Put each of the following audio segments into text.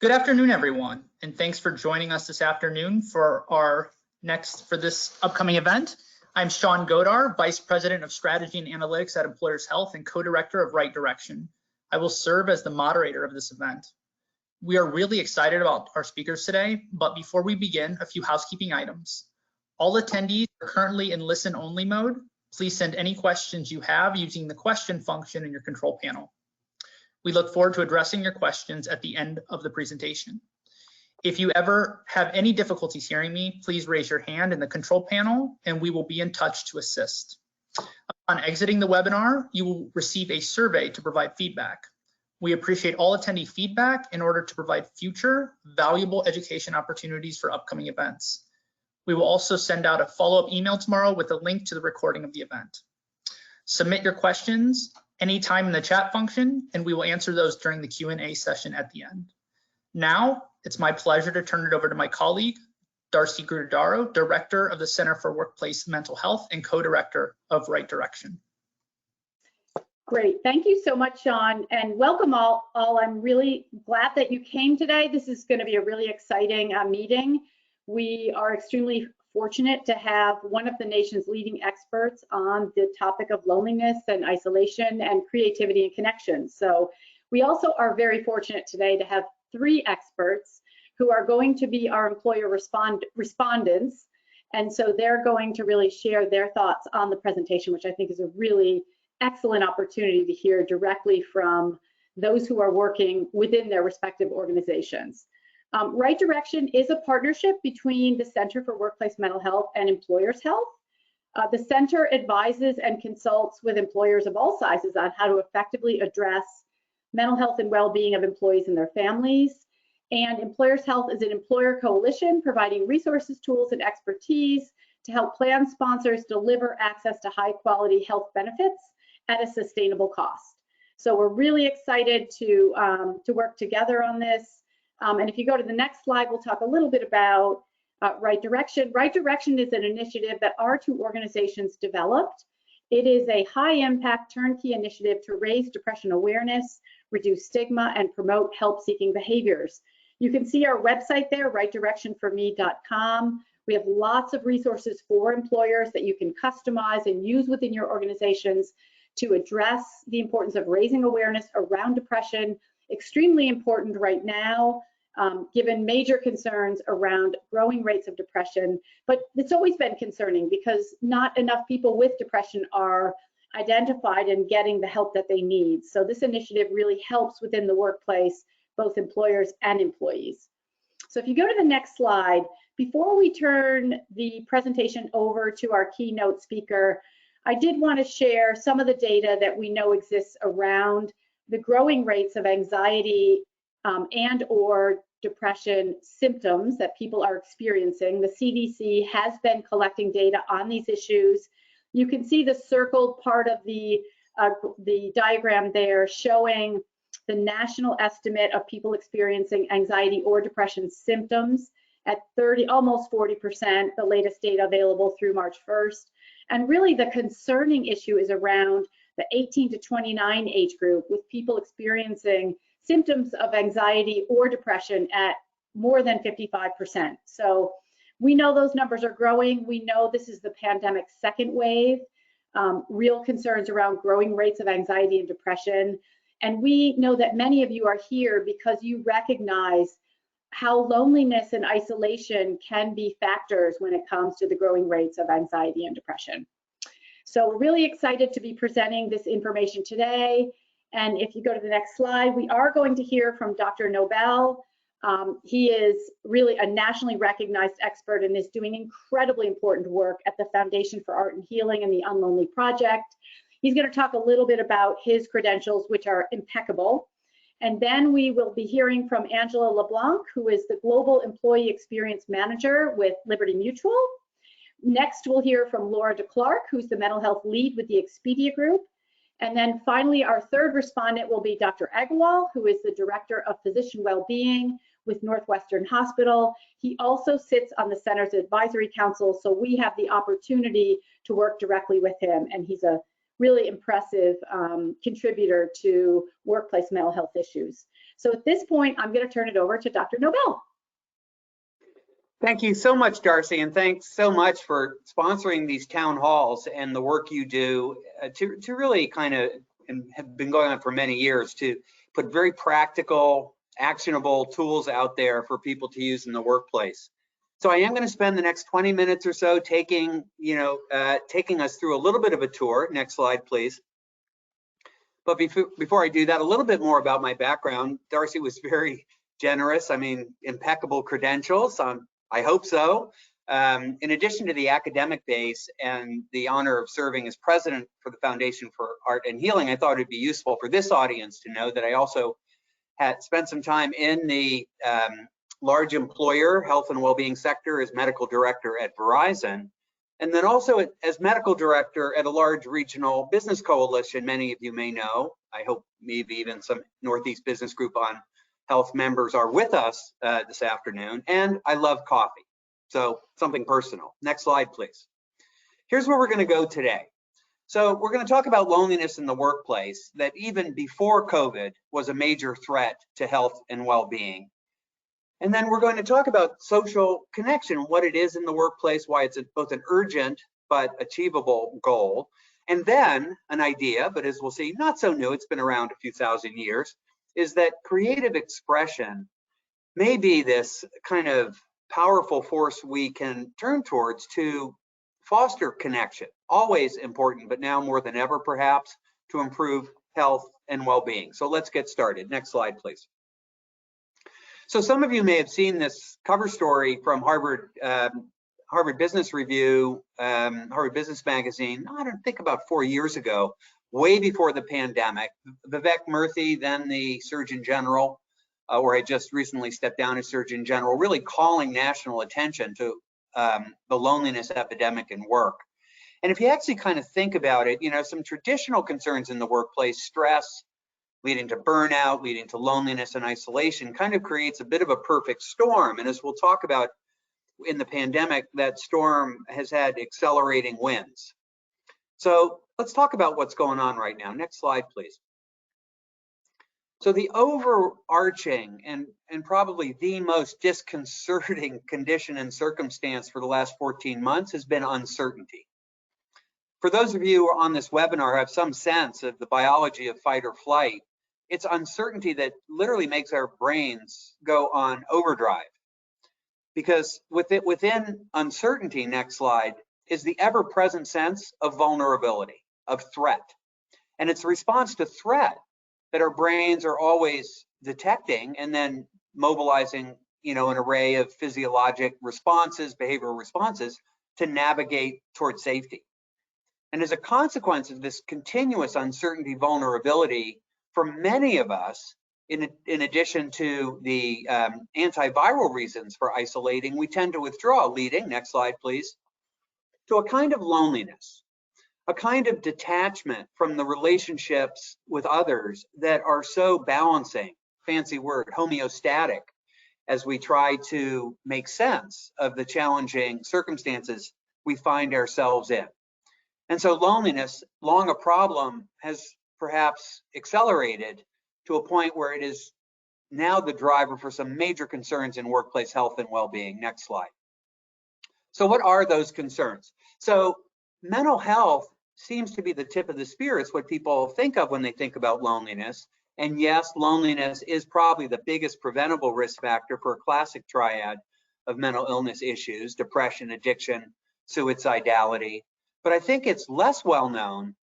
Good afternoon, everyone, and thanks for joining us this afternoon for this upcoming event. I'm Sean Godar, Vice President of Strategy and Analytics at Employers Health and Co-Director of Right Direction. I will serve as the moderator of this event. We are really excited about our speakers today, but before we begin, a few housekeeping items. All attendees are currently in listen-only mode. Please send any questions you have using the question function in your control panel. We look forward to addressing your questions at the end of the presentation. If you ever have any difficulties hearing me, please raise your hand in the control panel and we will be in touch to assist. Upon exiting the webinar, you will receive a survey to provide feedback. We appreciate all attendee feedback in order to provide future valuable education opportunities for upcoming events. We will also send out a follow-up email tomorrow with a link to the recording of the event. Submit your questions anytime in the chat function, and we will answer those during the Q&A session at the end. Now, it's my pleasure to turn it over to my colleague, Darcy Grudaro, Director of the Center for Workplace Mental Health and Co-Director of Right Direction. Great, thank you so much, Sean, and welcome all. I'm really glad that you came today. This is going to be a really exciting meeting. We are extremely fortunate to have one of the nation's leading experts on the topic of loneliness and isolation and creativity and connection. So we also are very fortunate today to have three experts who are going to be our employer respondents. And so they're going to really share their thoughts on the presentation, which I think is a really excellent opportunity to hear directly from those who are working within their respective organizations. Right Direction is a partnership between the Center for Workplace Mental Health and Employers Health. The center advises and consults with employers of all sizes on how to effectively address mental health and well-being of employees and their families. And Employers Health is an employer coalition providing resources, tools, and expertise to help plan sponsors deliver access to high-quality health benefits at a sustainable cost. So we're really excited to work together on this. And if you go to the next slide, we'll talk a little bit about Right Direction. Right Direction is an initiative that our two organizations developed. It is a high-impact turnkey initiative to raise depression awareness, reduce stigma, and promote help-seeking behaviors. You can see our website there, rightdirectionforme.com. We have lots of resources for employers that you can customize and use within your organizations to address the importance of raising awareness around depression. Extremely important right now, given major concerns around growing rates of depression, but it's always been concerning because not enough people with depression are identified and getting the help that they need. So this initiative really helps within the workplace, both employers and employees. So if you go to the next slide, before we turn the presentation over to our keynote speaker, I did want to share some of the data that we know exists around the growing rates of anxiety and or depression symptoms that people are experiencing. The CDC has been collecting data on these issues. You can see the circled part of the diagram there showing the national estimate of people experiencing anxiety or depression symptoms at almost 40%, the latest data available through March 1st. And really the concerning issue is around the 18 to 29 age group, with people experiencing symptoms of anxiety or depression at more than 55%. So we know those numbers are growing. We know this is the pandemic's second wave, real concerns around growing rates of anxiety and depression. And we know that many of you are here because you recognize how loneliness and isolation can be factors when it comes to the growing rates of anxiety and depression. So we're really excited to be presenting this information today. And if you go to the next slide, we are going to hear from Dr. Nobel. He is really a nationally recognized expert and is doing incredibly important work at the Foundation for Art and Healing and the UnLonely Project. He's going to talk a little bit about his credentials, which are impeccable. And then we will be hearing from Angela LeBlanc, who is the Global Employee Experience Manager with Liberty Mutual. Next, we'll hear from Laura DeClark, who's the mental health lead with the Expedia Group. And then finally, our third respondent will be Dr. Agarwal, who is the Director of Physician Wellbeing with Northwestern Hospital. He also sits on the Center's Advisory Council, so we have the opportunity to work directly with him, and he's a really impressive contributor to workplace mental health issues. So at this point, I'm going to turn it over to Dr. Nobel. Thank you so much, Darcy, and thanks so much for sponsoring these town halls and the work you do to really kind of, and have been going on for many years, to put very practical, actionable tools out there for people to use in the workplace. So I am going to spend the next 20 minutes or so taking us through a little bit of a tour. Next slide, please. But before I do that, a little bit more about my background. Darcy was very generous. I mean, impeccable credentials. I hope so. In addition to the academic base and the honor of serving as president for the Foundation for Art and Healing, I thought it'd be useful for this audience to know that I also had spent some time in the large employer health and well-being sector as medical director at Verizon, and then also as medical director at a large regional business coalition many of you may know. I hope maybe even some Northeast Business Group on Health members are with us this afternoon, and I love coffee. So something personal. Next slide, please. Here's where we're going to go today. So we're going to talk about loneliness in the workplace, that even before COVID was a major threat to health and well-being. And then we're going to talk about social connection, what it is in the workplace, why it's both an urgent but achievable goal. And then an idea, but as we'll see, not so new, it's been around a few thousand years, is that creative expression may be this kind of powerful force we can turn towards to foster connection, always important, but now more than ever perhaps, to improve health and well-being. So let's get started. Next slide, please. So some of you may have seen this cover story from Harvard Business Review, Harvard Business Magazine, I don't think about 4 years ago, way before the pandemic. Vivek Murthy, then the Surgeon General, or had just recently stepped down as Surgeon General, really calling national attention to the loneliness epidemic in work. And if you actually kind of think about it, you know, some traditional concerns in the workplace, stress, leading to burnout, leading to loneliness and isolation, kind of creates a bit of a perfect storm. And as we'll talk about in the pandemic, that storm has had accelerating winds. So let's talk about what's going on right now. Next slide, please. So the overarching and probably the most disconcerting condition and circumstance for the last 14 months has been uncertainty. For those of you who are on this webinar who have some sense of the biology of fight or flight, it's uncertainty that literally makes our brains go on overdrive. Because within uncertainty, next slide, is the ever-present sense of vulnerability, of threat. And it's a response to threat that our brains are always detecting and then mobilizing, you know, an array of physiologic responses, behavioral responses to navigate towards safety. And as a consequence of this continuous uncertainty, vulnerability, for many of us, in addition to the antiviral reasons for isolating, we tend to withdraw, leading, next slide please, to a kind of loneliness, a kind of detachment from the relationships with others that are so balancing, fancy word, homeostatic, as we try to make sense of the challenging circumstances we find ourselves in. And so loneliness, long a problem, has perhaps accelerated to a point where it is now the driver for some major concerns in workplace health and well-being. Next slide. So what are those concerns? So mental health seems to be the tip of the spear. It's what people think of when they think about loneliness. And yes, loneliness is probably the biggest preventable risk factor for a classic triad of mental illness issues: depression, addiction, suicidality. But I think it's less well known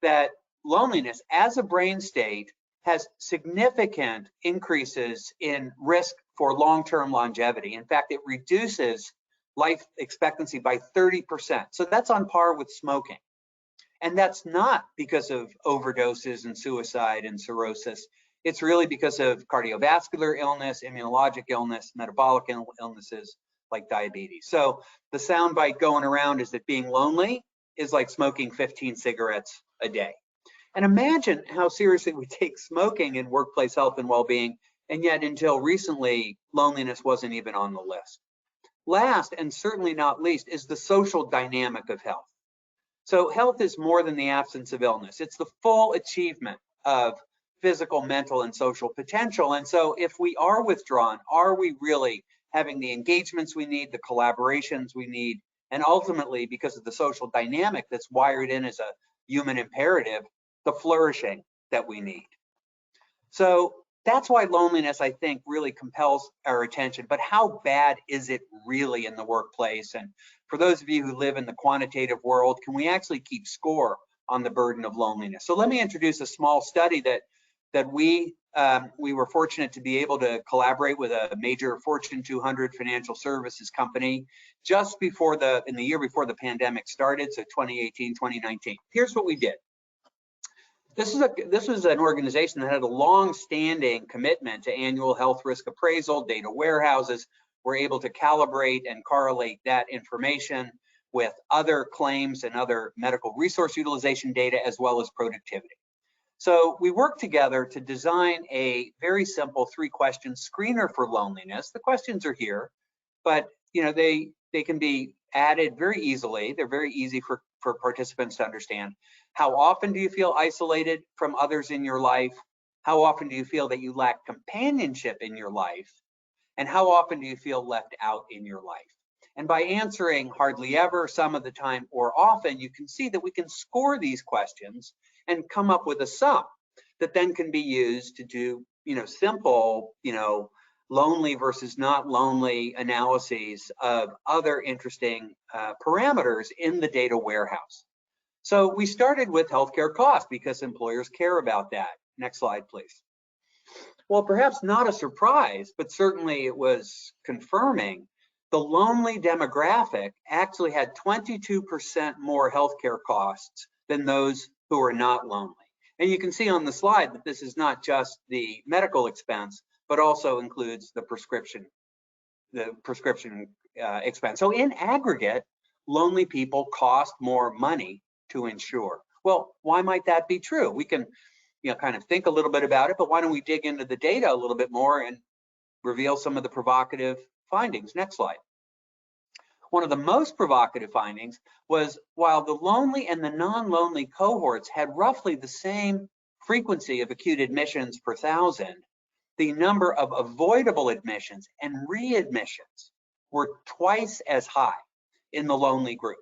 that loneliness as a brain state has significant increases in risk for long-term longevity. In fact, it reduces life expectancy by 30%. So that's on par with smoking. And that's not because of overdoses and suicide and cirrhosis. It's really because of cardiovascular illness, immunologic illness, metabolic illnesses like diabetes. So the soundbite going around is that being lonely is like smoking 15 cigarettes a day. And imagine how seriously we take smoking in workplace health and well-being, and yet until recently, loneliness wasn't even on the list. Last, and certainly not least, is the social dynamic of health. So health is more than the absence of illness. It's the full achievement of physical, mental, and social potential. And so if we are withdrawn, are we really having the engagements we need, the collaborations we need, and ultimately, because of the social dynamic that's wired in as a human imperative, the flourishing that we need? So that's why loneliness, I think, really compels our attention. But how bad is it really in the workplace? And for those of you who live in the quantitative world, can we actually keep score on the burden of loneliness? So let me introduce a small study that we were fortunate to be able to collaborate with a major Fortune 200 financial services company just before in the year before the pandemic started, so 2018, 2019. Here's what we did. This was an organization that had a long-standing commitment to annual health risk appraisal, data warehouses. We're able to calibrate and correlate that information with other claims and other medical resource utilization data, as well as productivity. So we worked together to design a very simple 3-question screener for loneliness. The questions are here, but they can be added very easily. They're very easy for participants to understand. How often do you feel isolated from others in your life? How often do you feel that you lack companionship in your life? And how often do you feel left out in your life? And by answering hardly ever, some of the time, or often, you can see that we can score these questions and come up with a sum that then can be used to do, simple, lonely versus not lonely analyses of other interesting parameters in the data warehouse. So we started with healthcare costs because employers care about that. Next slide, please. Well, perhaps not a surprise, but certainly it was confirming. The lonely demographic actually had 22% more healthcare costs than those who are not lonely. And you can see on the slide that this is not just the medical expense, but also includes the prescription expense. So in aggregate, lonely people cost more money to insure. Well, why might that be true? We can, kind of think a little bit about it, but why don't we dig into the data a little bit more and reveal some of the provocative findings? Next slide. One of the most provocative findings was while the lonely and the non-lonely cohorts had roughly the same frequency of acute admissions per 1,000, the number of avoidable admissions and readmissions were twice as high in the lonely group.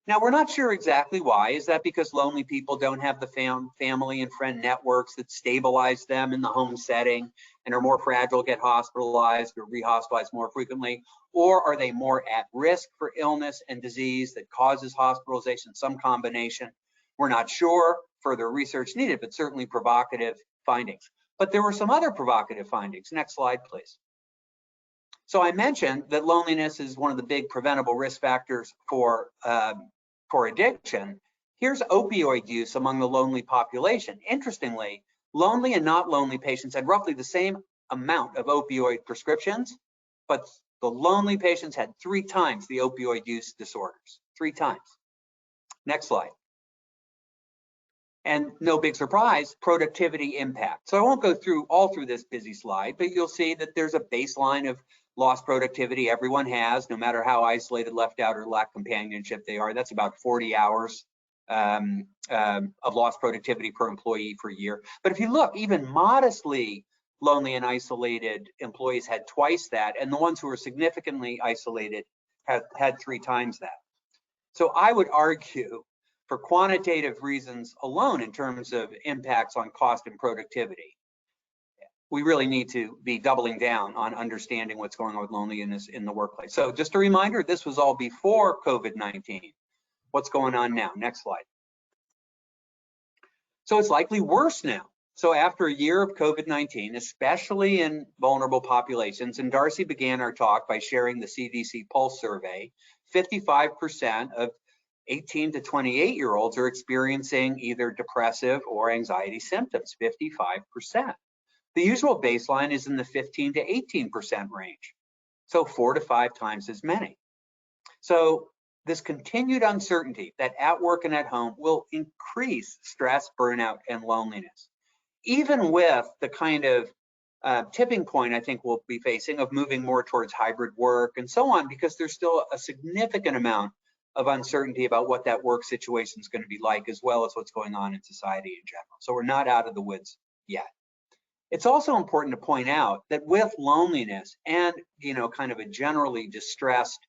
Now, we're not sure exactly why. Is that because lonely people don't have the family and friend networks that stabilize them in the home setting and are more fragile, get hospitalized or rehospitalized more frequently? Or are they more at risk for illness and disease that causes hospitalization, some combination? We're not sure. Further research needed, but certainly provocative findings. But there were some other provocative findings. Next slide, please. So I mentioned that loneliness is one of the big preventable risk factors for addiction. Here's opioid use among the lonely population. Interestingly, lonely and not lonely patients had roughly the same amount of opioid prescriptions, but the lonely patients had 3 times the opioid use disorders, 3 times. Next slide. And no big surprise, productivity impact. So I won't go through this busy slide, but you'll see that there's a baseline of lost productivity everyone has, no matter how isolated, left out, or lack companionship they are. That's about 40 hours of lost productivity per employee per year. But if you look, even modestly lonely and isolated employees had twice that, and the ones who were significantly isolated had 3 times that. So I would argue, for quantitative reasons alone, in terms of impacts on cost and productivity, we really need to be doubling down on understanding what's going on with loneliness in the workplace. So just a reminder, this was all before COVID-19. What's going on now? Next slide. So it's likely worse now. So after a year of COVID-19, especially in vulnerable populations, and Darcy began our talk by sharing the CDC Pulse Survey, 55% of 18 to 28-year-olds are experiencing either depressive or anxiety symptoms, 55%. The usual baseline is in the 15 to 18% range, so 4 to 5 times as many. So this continued uncertainty that at work and at home will increase stress, burnout, and loneliness, even with the kind of tipping point I think we'll be facing of moving more towards hybrid work and so on, because there's still a significant amount of uncertainty about what that work situation is going to be like, as well as what's going on in society in general. So we're not out of the woods yet. It's also important to point out that with loneliness and, kind of a generally distressed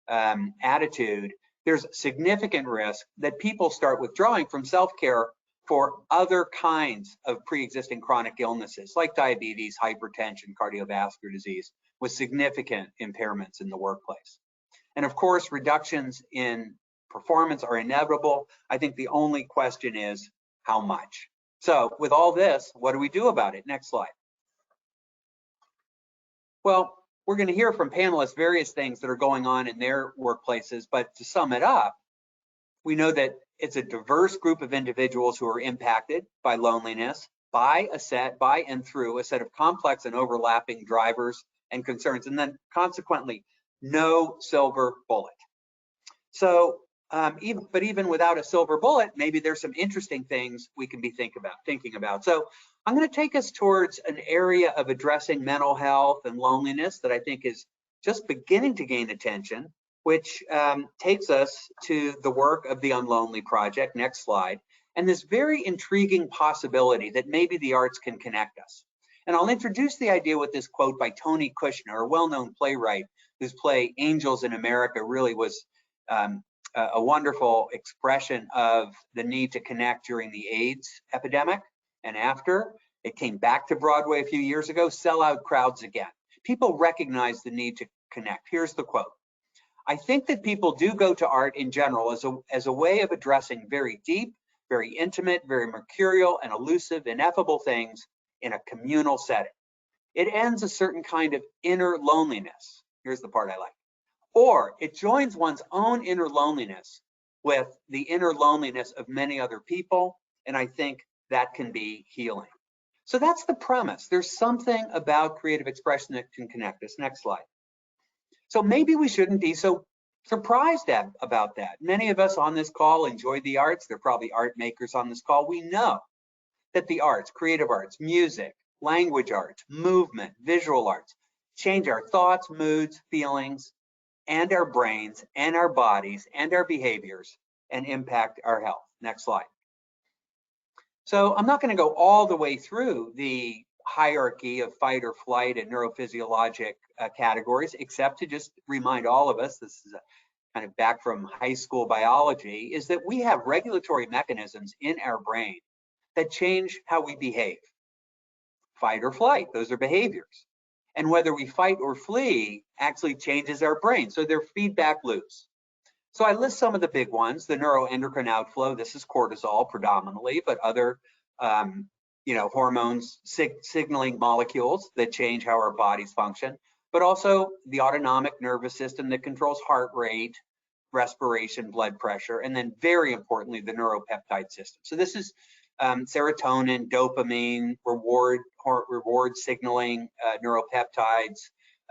attitude, there's significant risk that people start withdrawing from self-care for other kinds of pre-existing chronic illnesses like diabetes, hypertension, cardiovascular disease, with significant impairments in the workplace. And of course, reductions in performance are inevitable. I think the only question is how much. So with all this, what do we do about it? Next slide. Well, we're going to hear from panelists various things that are going on in their workplaces, but to sum it up, we know that it's a diverse group of individuals who are impacted by loneliness by and through a set of complex and overlapping drivers and concerns, and then consequently, no silver bullet. So, even without a silver bullet, maybe there's some interesting things we can be thinking about. So I'm going to take us towards an area of addressing mental health and loneliness that I think is just beginning to gain attention, which takes us to the work of the UnLonely Project. Next slide. And this very intriguing possibility that maybe the arts can connect us. And I'll introduce the idea with this quote by Tony Kushner, a well-known playwright whose play Angels in America really was a wonderful expression of the need to connect during the AIDS epidemic. And after, it came back to Broadway a few years ago, sell out crowds again. People recognize the need to connect. Here's the quote. I think that people do go to art in general as a way of addressing very deep, very intimate, very mercurial and elusive, ineffable things in a communal setting. It ends a certain kind of inner loneliness. Here's the part I like. Or it joins one's own inner loneliness with the inner loneliness of many other people, and I think that can be healing. So that's the premise. There's something about creative expression that can connect us. Next slide. So maybe we shouldn't be so surprised about that. Many of us on this call enjoy the arts. There are probably art makers on this call. We know that the arts, creative arts, music, language arts, movement, visual arts, change our thoughts, moods, feelings, and our brains, and our bodies, and our behaviors, and impact our health. Next slide. So I'm not going to go all the way through the hierarchy of fight or flight and neurophysiologic categories, except to just remind all of us, this is kind of back from high school biology, is that we have regulatory mechanisms in our brain that change how we behave. Fight or flight, those are behaviors. And whether we fight or flee actually changes our brain. So they're feedback loops. So I list some of the big ones, the neuroendocrine outflow. This is cortisol predominantly, but other hormones, signaling molecules that change how our bodies function, but also the autonomic nervous system that controls heart rate, respiration, blood pressure, and then very importantly, the neuropeptide system. So this is serotonin, dopamine, reward signaling, neuropeptides,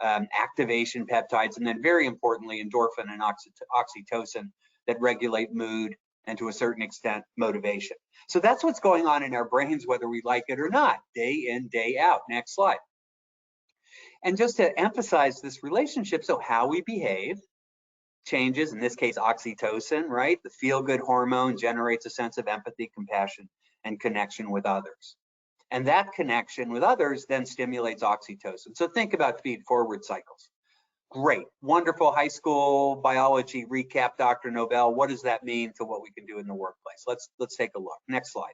activation peptides, and then very importantly, endorphin and oxytocin that regulate mood and to a certain extent, motivation. So that's what's going on in our brains, whether we like it or not, day in, day out. Next slide. And just to emphasize this relationship, so how we behave changes, in this case, oxytocin, right? The feel-good hormone generates a sense of empathy, compassion, and connection with others. And that connection with others then stimulates oxytocin. So think about feed-forward cycles. Great, wonderful high school biology recap, Dr. Nobel. What does that mean to what we can do in the workplace? Let's take a look. Next slide.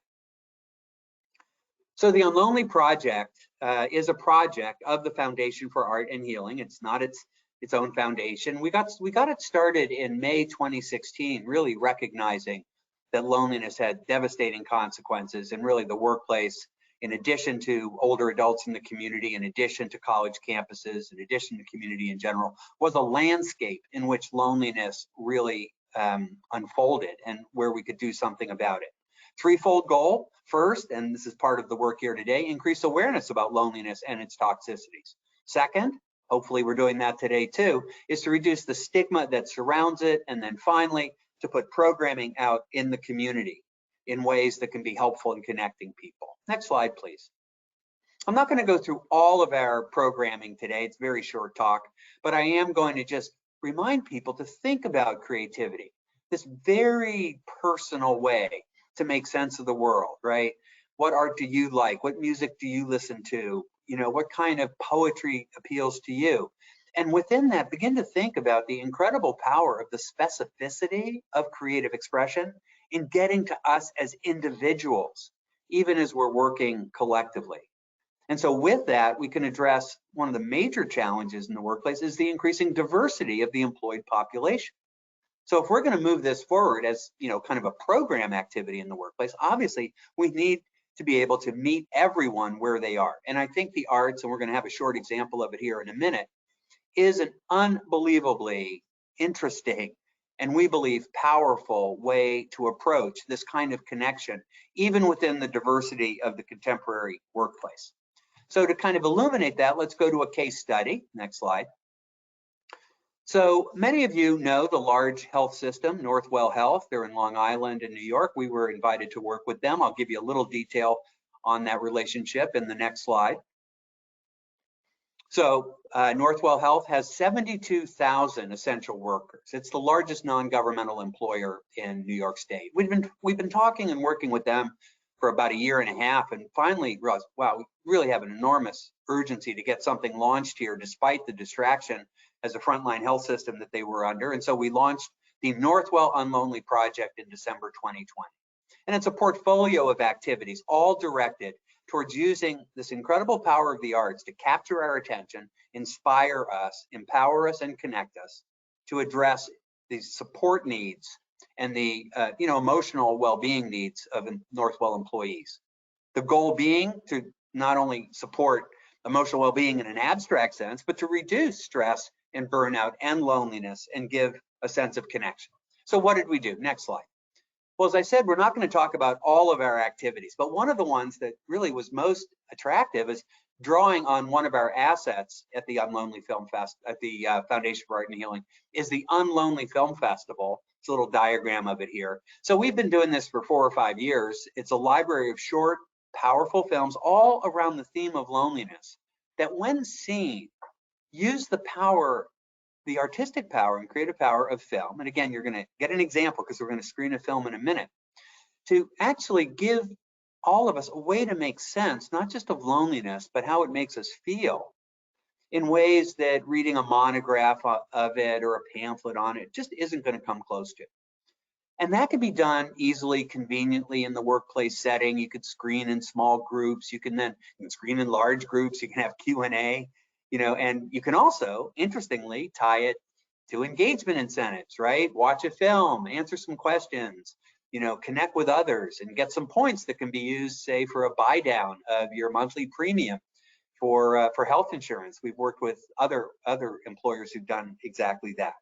So the UnLonely Project is a project of the Foundation for Art and Healing. It's not its own foundation. We got it started in May 2016, really recognizing that loneliness had devastating consequences and really the workplace, in addition to older adults in the community, in addition to college campuses, in addition to community in general, was a landscape in which loneliness really unfolded and where we could do something about it. Threefold goal. First, and this is part of the work here today, increase awareness about loneliness and its toxicities. Second, hopefully we're doing that today too, is to reduce the stigma that surrounds it. And then finally, to put programming out in the community in ways that can be helpful in connecting people. Next slide, please. I'm not going to go through all of our programming today. It's a very short talk, but I am going to just remind people to think about creativity, this very personal way to make sense of the world, right? What art do you like? What music do you listen to? You know, what kind of poetry appeals to you? And within that, begin to think about the incredible power of the specificity of creative expression in getting to us as individuals, even as we're working collectively. And so with that, we can address one of the major challenges in the workplace is the increasing diversity of the employed population. So if we're going to move this forward as, you know, kind of a program activity in the workplace, obviously we need to be able to meet everyone where they are. And I think the arts, and we're going to have a short example of it here in a minute, is an unbelievably interesting and we believe powerful way to approach this kind of connection, even within the diversity of the contemporary workplace. So to kind of illuminate that, let's go to a case study. Next slide. So many of you know the large health system, Northwell Health. They're in Long Island in New York. We were invited to work with them. I'll give you a little detail on that relationship in the next slide. So Northwell Health has 72,000 essential workers. It's the largest non-governmental employer in New York State. We've been talking and working with them for about a year and a half, and finally realized, wow, we really have an enormous urgency to get something launched here, despite the distraction as a frontline health system that they were under. And so we launched the Northwell UnLonely Project in December 2020. And it's a portfolio of activities, all directed towards using this incredible power of the arts to capture our attention, inspire us, empower us, and connect us to address these support needs and the emotional well-being needs of Northwell employees. The goal being to not only support emotional well-being in an abstract sense, but to reduce stress and burnout and loneliness and give a sense of connection. So what did we do? Next slide. Well, as I said, we're not going to talk about all of our activities, but one of the ones that really was most attractive is drawing on one of our assets at the UnLonely Film Fest, at the Foundation for Art and Healing, is the UnLonely Film Festival. It's a little diagram of it here. So we've been doing this for 4 or 5 years. It's a library of short, powerful films all around the theme of loneliness that, when seen, use the power, the artistic power and creative power of film. And again, you're going to get an example because we're going to screen a film in a minute, to actually give all of us a way to make sense, not just of loneliness, but how it makes us feel in ways that reading a monograph of it or a pamphlet on it just isn't going to come close to. And that can be done easily, conveniently in the workplace setting. You could screen in small groups. You can screen in large groups. You can have Q&A. And you can also, interestingly, tie it to engagement incentives, right? Watch a film, answer some questions, connect with others and get some points that can be used, say, for a buy down of your monthly premium for health insurance. We've worked with other employers who've done exactly that.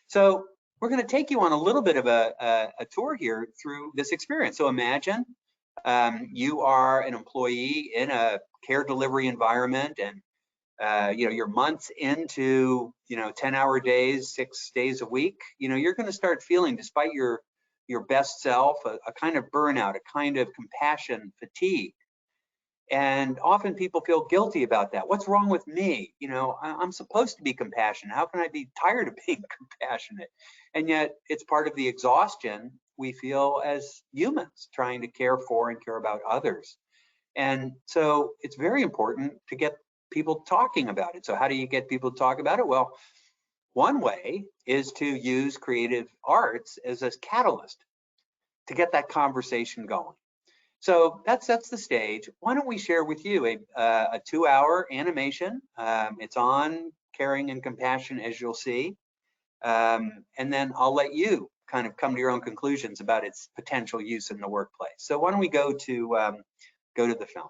So we're going to take you on a little bit of a tour here through this experience. So imagine you are an employee in a care delivery environment, and you're months into 10-hour days, 6 days a week. You're going to start feeling, despite your best self, a kind of burnout, a kind of compassion fatigue. And often people feel guilty about that. What's wrong with me? I'm supposed to be compassionate. How can I be tired of being compassionate? And yet it's part of the exhaustion we feel as humans, trying to care for and care about others. And so it's very important to get people talking about it. So how do you get people to talk about it? Well, one way is to use creative arts as a catalyst to get that conversation going. So that sets the stage. Why don't we share with you a 2-hour animation? It's on caring and compassion, as you'll see. And then I'll let you kind of come to your own conclusions about its potential use in the workplace. So why don't we go to the film?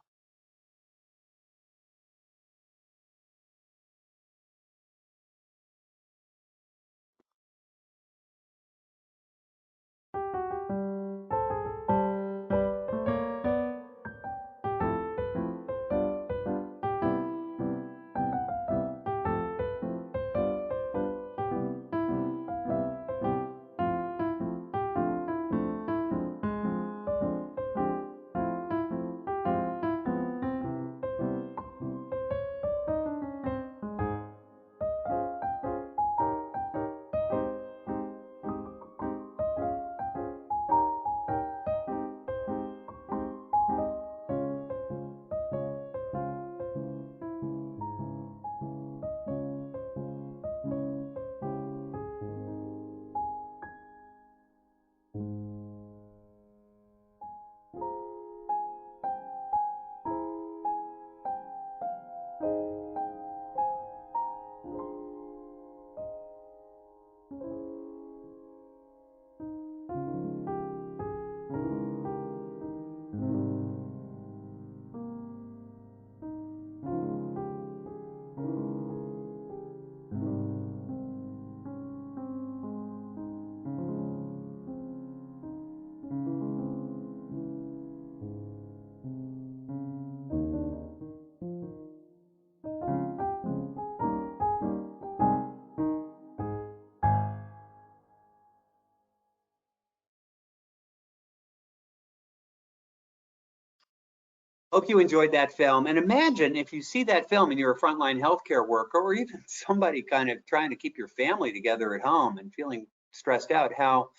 Hope you enjoyed that film. And imagine if you see that film and you're a frontline healthcare worker, or even somebody kind of trying to keep your family together at home and feeling stressed out, how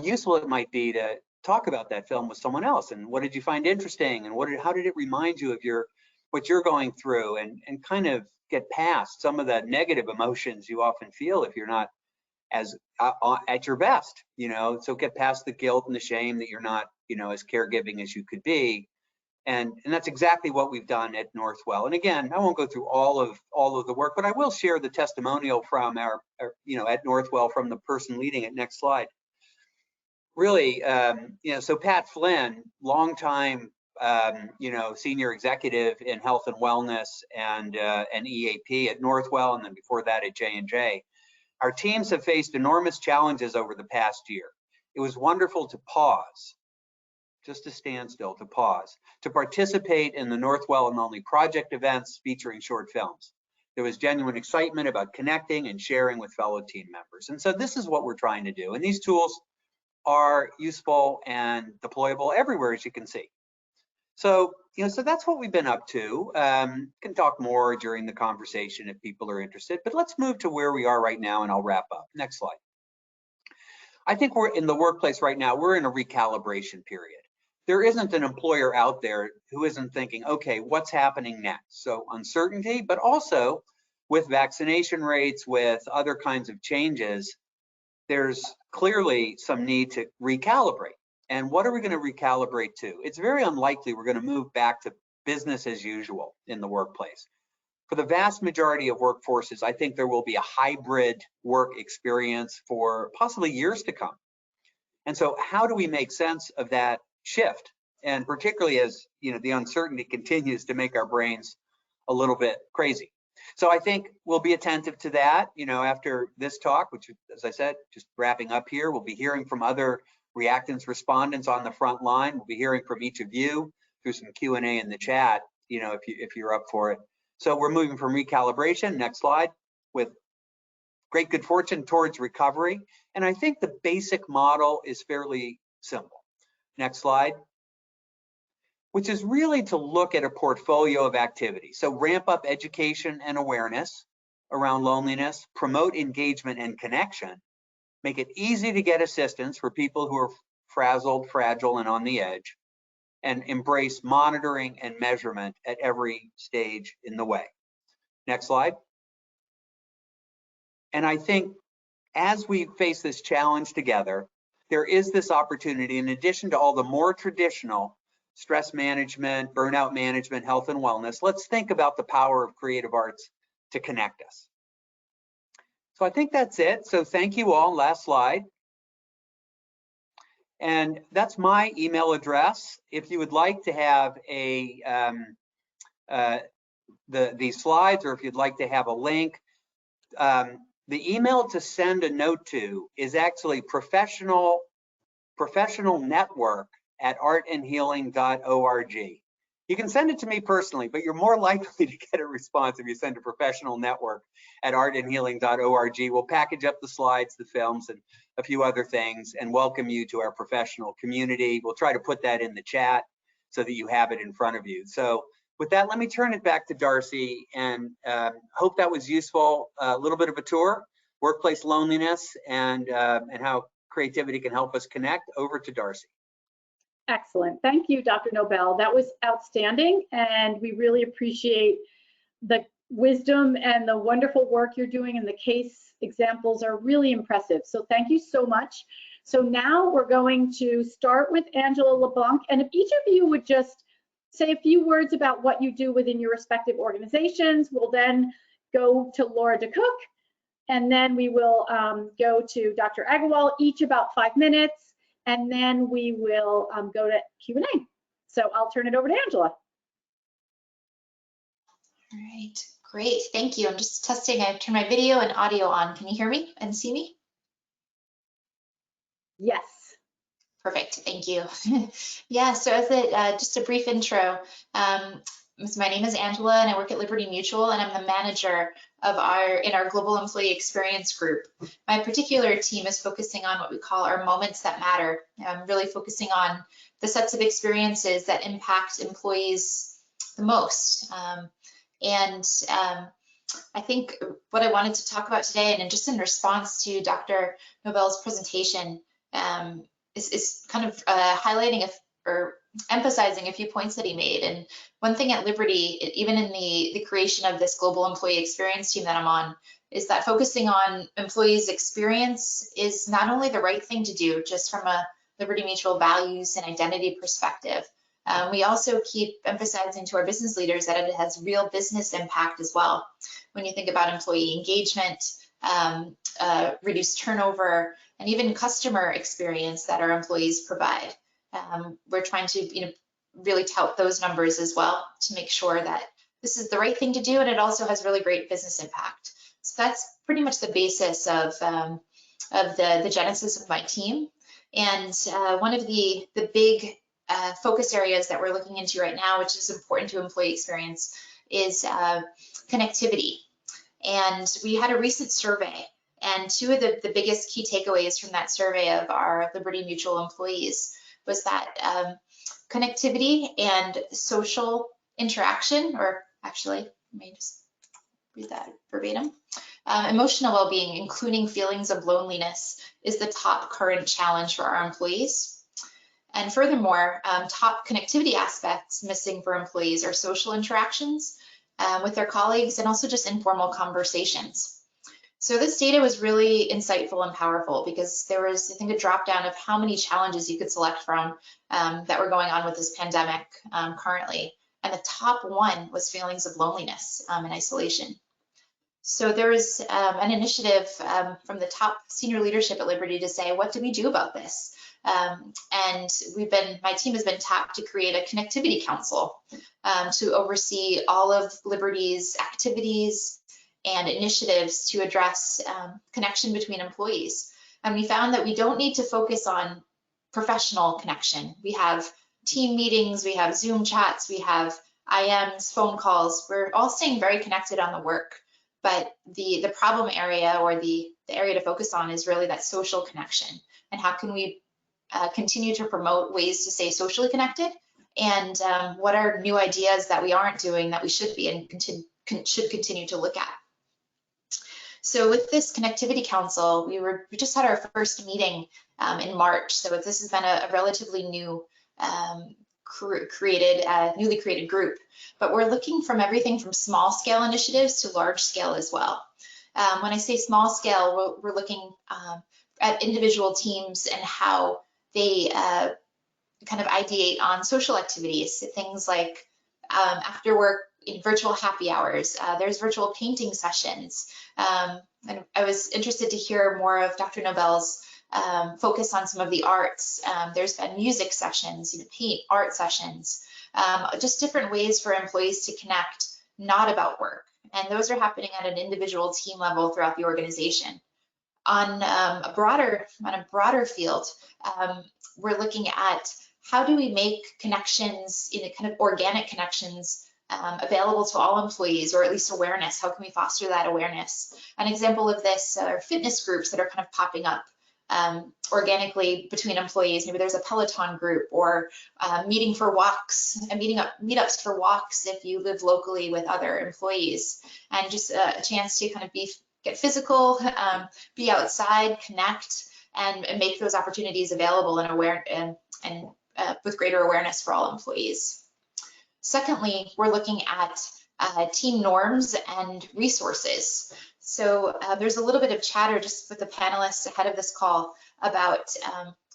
useful it might be to talk about that film with someone else. And what did you find interesting? And how did it remind you of what you're going through, and kind of get past some of the negative emotions you often feel if you're not as at your best, so get past the guilt and the shame that you're not, as caregiving as you could be. And that's exactly what we've done at Northwell. And again, I won't go through all of the work, but I will share the testimonial from our at Northwell from the person leading it. Next slide. Really, so Pat Flynn, longtime, senior executive in health and wellness and EAP at Northwell, and then before that at J&J. Our teams have faced enormous challenges over the past year. It was wonderful to pause, just to stand still, to pause, to participate in the Northwell UnLonely Project events featuring short films. There was genuine excitement about connecting and sharing with fellow team members. And so this is what we're trying to do. And these tools are useful and deployable everywhere, as you can see. So, so that's what we've been up to. Can talk more during the conversation if people are interested, but let's move to where we are right now and I'll wrap up. Next slide. I think we're in the workplace right now, we're in a recalibration period. There isn't an employer out there who isn't thinking, okay, what's happening next? So uncertainty, but also with vaccination rates, with other kinds of changes, there's clearly some need to recalibrate. And what are we going to recalibrate to? It's very unlikely we're going to move back to business as usual in the workplace. For the vast majority of workforces, I think there will be a hybrid work experience for possibly years to come. And so how do we make sense of that shift? And particularly as the uncertainty continues to make our brains a little bit crazy. So I think we'll be attentive to that, after this talk, which, as I said, just wrapping up here, we'll be hearing from other reactants respondents on the front line. We'll be hearing from each of you through some Q&A in the chat, if you're up for it. So we're moving from recalibration, next slide, with great good fortune towards recovery. And I think the basic model is fairly simple. Next slide. Which is really to look at a portfolio of activities. So ramp up education and awareness around loneliness, promote engagement and connection, make it easy to get assistance for people who are frazzled, fragile, and on the edge, and embrace monitoring and measurement at every stage in the way. Next slide. And I think as we face this challenge together, there is this opportunity, in addition to all the more traditional stress management, burnout management, health and wellness, let's think about the power of creative arts to connect us. So I think that's it. So thank you all. Last slide. And that's my email address. If you would like to have the slides, or if you'd like to have a link, the email to send a note to is actually professional network@artandhealing.org. You can send it to me personally, but you're more likely to get a response if you send to professionalnetwork@artandhealing.org. We'll package up the slides, the films, and a few other things, and welcome you to our professional community. We'll try to put that in the chat so that you have it in front of you. So with that, let me turn it back to Darcy, and hope that was useful. A little bit of a tour, workplace loneliness, and how creativity can help us connect. Over to Darcy. Excellent. Thank you, Dr. Nobel. That was outstanding, and we really appreciate the wisdom and the wonderful work you're doing, and the case examples are really impressive. So thank you so much. So now we're going to start with Angela LeBlanc, and if each of you would just say a few words about what you do within your respective organizations. We'll then go to Laura DeCook, and then we will go to Dr. Agarwal, each about 5 minutes, and then we will go to Q&A. So I'll turn it over to Angela. All right, great, thank you. I'm just testing, I've turned my video and audio on. Can you hear me and see me? Yes. Perfect, thank you. Yeah, so as just a brief intro, my name is Angela, and I work at Liberty Mutual, and I'm the manager of in our Global Employee Experience Group. My particular team is focusing on what we call our moments that matter. I'm really focusing on the sets of experiences that impact employees the most. I think what I wanted to talk about today, and just in response to Dr. Nobel's presentation, is kind of highlighting or emphasizing a few points that he made. And one thing at Liberty, even in the creation of this global employee experience team that I'm on, is that focusing on employees' experience is not only the right thing to do, just from a Liberty Mutual values and identity perspective. We also keep emphasizing to our business leaders that it has real business impact as well. When you think about employee engagement, reduced turnover, and even customer experience that our employees provide. We're trying to really tout those numbers as well to make sure that this is the right thing to do, and it also has really great business impact. So that's pretty much the basis of the genesis of my team. And one of the big focus areas that we're looking into right now, which is important to employee experience, is connectivity. And we had a recent survey, and two of the biggest key takeaways from that survey of our Liberty Mutual employees was that connectivity and social interaction, or actually, let me just read that verbatim. Emotional well-being, including feelings of loneliness, is the top current challenge for our employees. And furthermore, top connectivity aspects missing for employees are social interactions with their colleagues, and also just informal conversations. So this data was really insightful and powerful, because there was, I think, a drop down of how many challenges you could select from that were going on with this pandemic currently. And the top one was feelings of loneliness and isolation. So there was an initiative from the top senior leadership at Liberty to say, what do we do about this? And my team has been tapped to create a connectivity council to oversee all of Liberty's activities and initiatives to address connection between employees. And we found that we don't need to focus on professional connection. We have team meetings, we have Zoom chats, we have IMs, phone calls. We're all staying very connected on the work. But the problem area, or the area to focus on, is really that social connection. And how can we continue to promote ways to stay socially connected? And what are new ideas that we aren't doing that we should be and should continue to look at? So with this connectivity council, we just had our first meeting in March. So this has been a relatively new newly created group, but we're looking from everything from small scale initiatives to large scale as well. When I say small scale, we're looking at individual teams and how they kind of ideate on social activities, things like after work in virtual happy hours. There's virtual painting sessions. And I was interested to hear more of Dr. Nobel's focus on some of the arts. There's been music sessions, paint, art sessions, just different ways for employees to connect, not about work. And those are happening at an individual team level throughout the organization. On a broader field, we're looking at how do we make connections, kind of organic connections, available to all employees, or at least awareness. How can we foster that awareness? An example of this are fitness groups that are kind of popping up organically between employees. Maybe there's a Peloton group, or meeting for walks, and meetups for walks if you live locally with other employees, and just a chance to kind of get physical, be outside, connect, and make those opportunities available and with greater awareness for all employees. Secondly, we're looking at team norms and resources. So there's a little bit of chatter just with the panelists ahead of this call about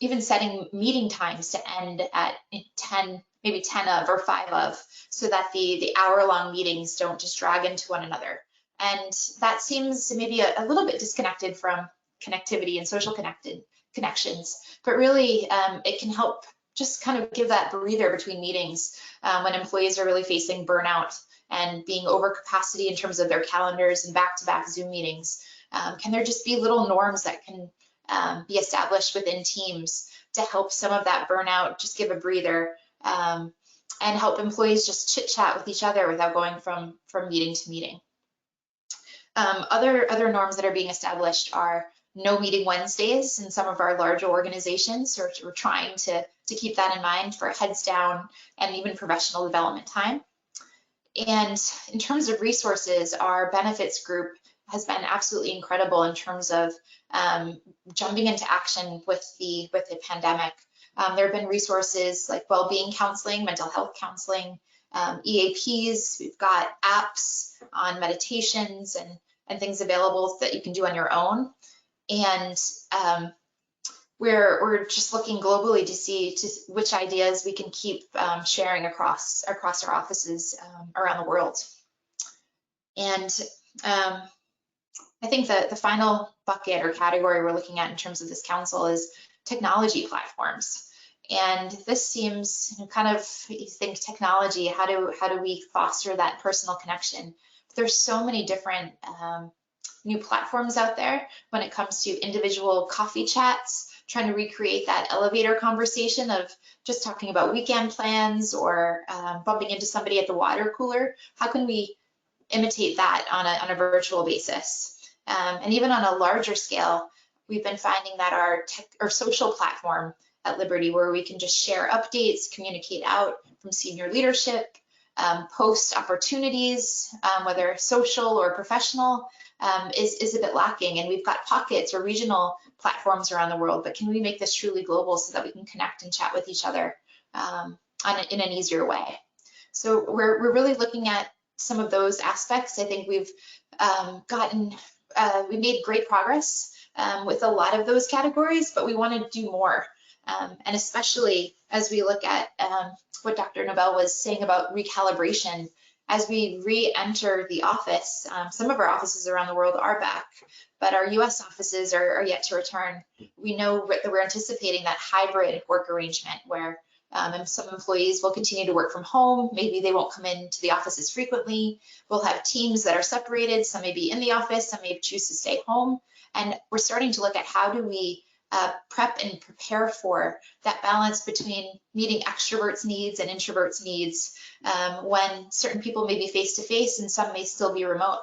even setting meeting times to end at 10, maybe 10 of or 5 of, so that the hour-long meetings don't just drag into one another. And that seems maybe a little bit disconnected from connectivity and social connections, but really it can help just kind of give that breather between meetings when employees are really facing burnout and being over capacity in terms of their calendars and back-to-back Zoom meetings. Can there just be little norms that can be established within teams to help some of that burnout, just give a breather, help employees just chit chat with each other without going from meeting to meeting. Other norms that are being established are no meeting Wednesdays in some of our larger organizations. So we're trying to keep that in mind for heads down and even professional development time. And in terms of resources, our benefits group has been absolutely incredible in terms of jumping into action with the pandemic. There have been resources like well-being counseling, mental health counseling, EAPs. We've got apps on meditations and things available that you can do on your own. And we're just looking globally to see which ideas we can keep sharing across our offices around the world. And I think that the final bucket or category we're looking at in terms of this council is technology platforms. And this seems kind of, you think technology, how do we foster that personal connection? There's so many different new platforms out there when it comes to individual coffee chats, trying to recreate that elevator conversation of just talking about weekend plans or bumping into somebody at the water cooler. How can we imitate that on a virtual basis? And even on a larger scale, we've been finding that our social platform at Liberty, where we can just share updates, communicate out from senior leadership, post opportunities, whether social or professional, is a bit lacking. And we've got pockets or regional platforms around the world, but can we make this truly global so that we can connect and chat with each other in an easier way? So we're really looking at some of those aspects. I think we've we made great progress with a lot of those categories, but we want to do more. And especially as we look at what Dr. Nobel was saying about recalibration, as we re-enter the office, some of our offices around the world are back, but our US offices are yet to return. We know that we're anticipating that hybrid work arrangement where some employees will continue to work from home. Maybe they won't come into the office as frequently. We'll have teams that are separated. Some may be in the office, some may choose to stay home. And we're starting to look at how do we prep and prepare for that balance between meeting extroverts' needs and introverts' needs when certain people may be face-to-face and some may still be remote.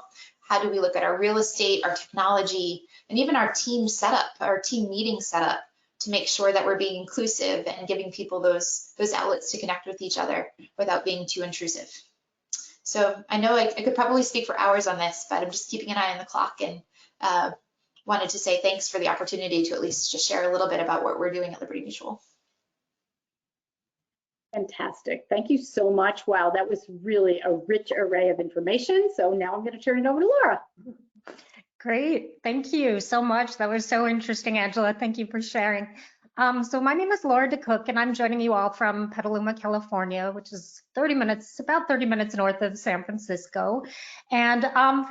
How do we look at our real estate, our technology, and even our team setup, our team meeting setup, to make sure that we're being inclusive and giving people those outlets to connect with each other without being too intrusive. So I know I could probably speak for hours on this, but I'm just keeping an eye on the clock and wanted to say thanks for the opportunity to at least just share a little bit about what we're doing at Liberty Mutual. Fantastic. Thank you so much. Wow, that was really a rich array of information. So now I'm going to turn it over to Laura. Great. Thank you so much. That was so interesting, Angela. Thank you for sharing. So my name is Laura DeCook, and I'm joining you all from Petaluma, California, which is about 30 minutes north of San Francisco. And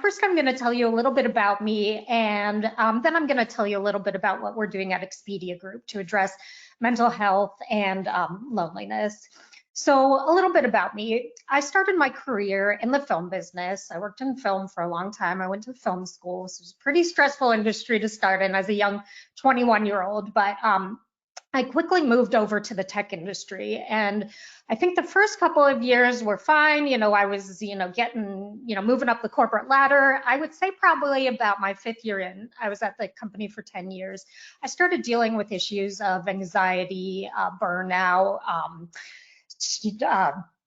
first, I'm going to tell you a little bit about me, and then I'm going to tell you a little bit about what we're doing at Expedia Group to address mental health and loneliness. So a little bit about me. I started my career in the film business. I worked in film for a long time. I went to film school, so it was a pretty stressful industry to start in as a young 21-year-old, but I quickly moved over to the tech industry, and I think the first couple of years were fine. I was, getting, moving up the corporate ladder. I would say probably about my 5th year in, I was at the company for 10 years. I started dealing with issues of anxiety, burnout,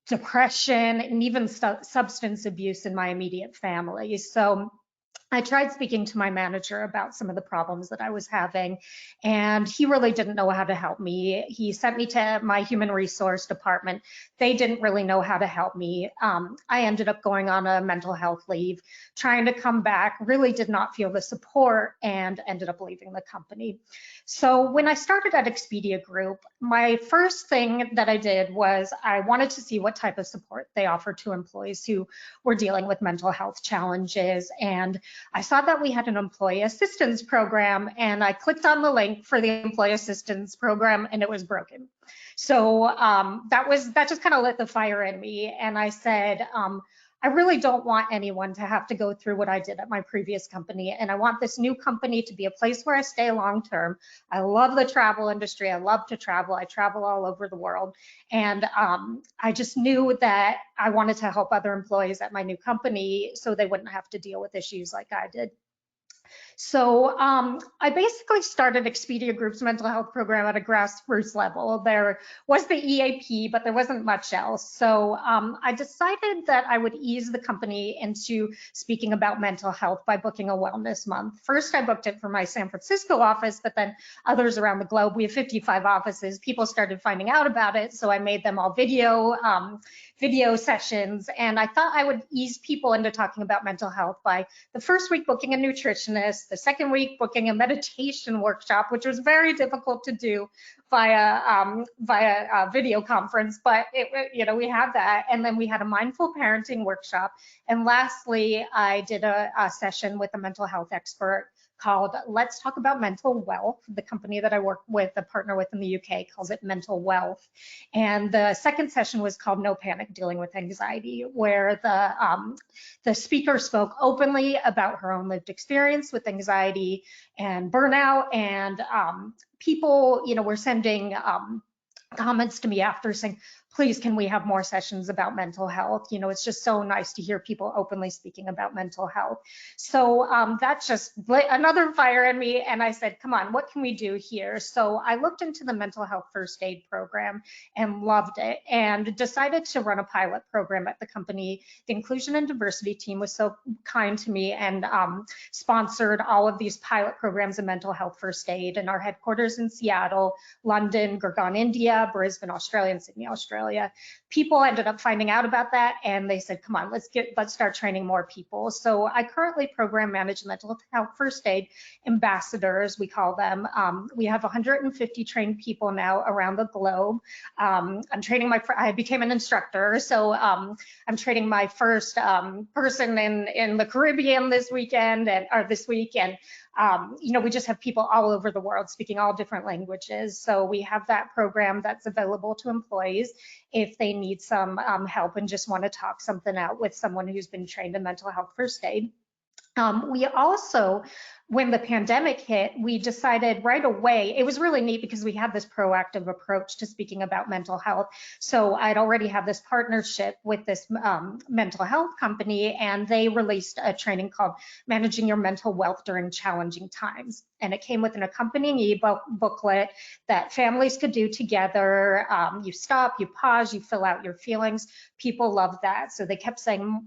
depression, and even substance abuse in my immediate family. So I tried speaking to my manager about some of the problems that I was having, and he really didn't know how to help me. He sent me to my human resource department. They didn't really know how to help me. I ended up going on a mental health leave, trying to come back, really did not feel the support, and ended up leaving the company. So when I started at Expedia Group, my first thing that I did was I wanted to see what type of support they offered to employees who were dealing with mental health challenges. And I saw that we had an employee assistance program, and I clicked on the link for the employee assistance program, and it was broken. So that just kind of lit the fire in me. And I said, I really don't want anyone to have to go through what I did at my previous company. And I want this new company to be a place where I stay long term. I love the travel industry. I love to travel. I travel all over the world. And I just knew that I wanted to help other employees at my new company so they wouldn't have to deal with issues like I did. So I basically started Expedia Group's mental health program at a grassroots level. There was the EAP, but there wasn't much else. So I decided that I would ease the company into speaking about mental health by booking a wellness month. First, I booked it for my San Francisco office, but then others around the globe. We have 55 offices. People started finding out about it, so I made them all video sessions. And I thought I would ease people into talking about mental health by the first week booking a nutritionist, the second week booking a meditation workshop, which was very difficult to do via video conference, but we had that. And then we had a mindful parenting workshop. And lastly, I did a session with a mental health expert called Let's Talk About Mental Wealth. The company that I work with, a partner with in the UK, calls it Mental Wealth. And the second session was called No Panic, Dealing with Anxiety, where the speaker spoke openly about her own lived experience with anxiety and burnout. And people, were sending comments to me after saying, please, can we have more sessions about mental health? It's just so nice to hear people openly speaking about mental health. So that just lit another fire in me. And I said, come on, what can we do here? So I looked into the mental health first aid program and loved it and decided to run a pilot program at the company. The inclusion and diversity team was so kind to me and sponsored all of these pilot programs in mental health first aid, and our headquarters in Seattle, London, Gurgaon, India, Brisbane, Australia, and Sydney, Australia. People ended up finding out about that, and they said, come on, let's start training more people. So I currently program manage mental health first aid ambassadors, we call them. We have 150 trained people now around the globe. I'm training I became an instructor, so I'm training my first person in the Caribbean this weekend or this week. And we just have people all over the world speaking all different languages. So we have that program that's available to employees if they need some help and just want to talk something out with someone who's been trained in mental health first aid. We also, when the pandemic hit, we decided right away, it was really neat because we had this proactive approach to speaking about mental health. So I'd already had this partnership with this mental health company, and they released a training called Managing Your Mental Wealth During Challenging Times. And it came with an accompanying e-booklet that families could do together. You stop, you pause, you fill out your feelings. People loved that. So they kept saying,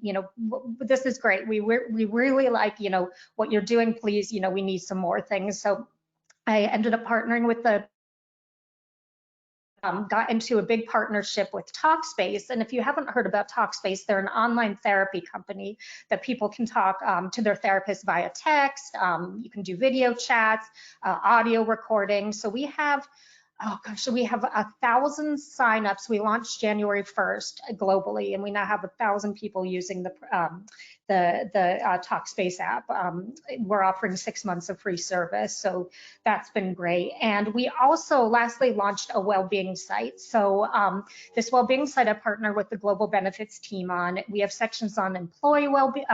this is great. We really like, what you're doing, please, we need some more things. So I ended up partnering with got into a big partnership with Talkspace. And if you haven't heard about Talkspace, they're an online therapy company that people can talk to their therapist via text. You can do video chats, audio recording. So we have, we have 1,000 signups. We launched January 1st globally, and we now have 1,000 people using the Talkspace app. We're offering 6 months of free service, so that's been great. And we also lastly launched a well-being site. So this well-being site I partner with the global benefits team on. We have sections on employee well-being,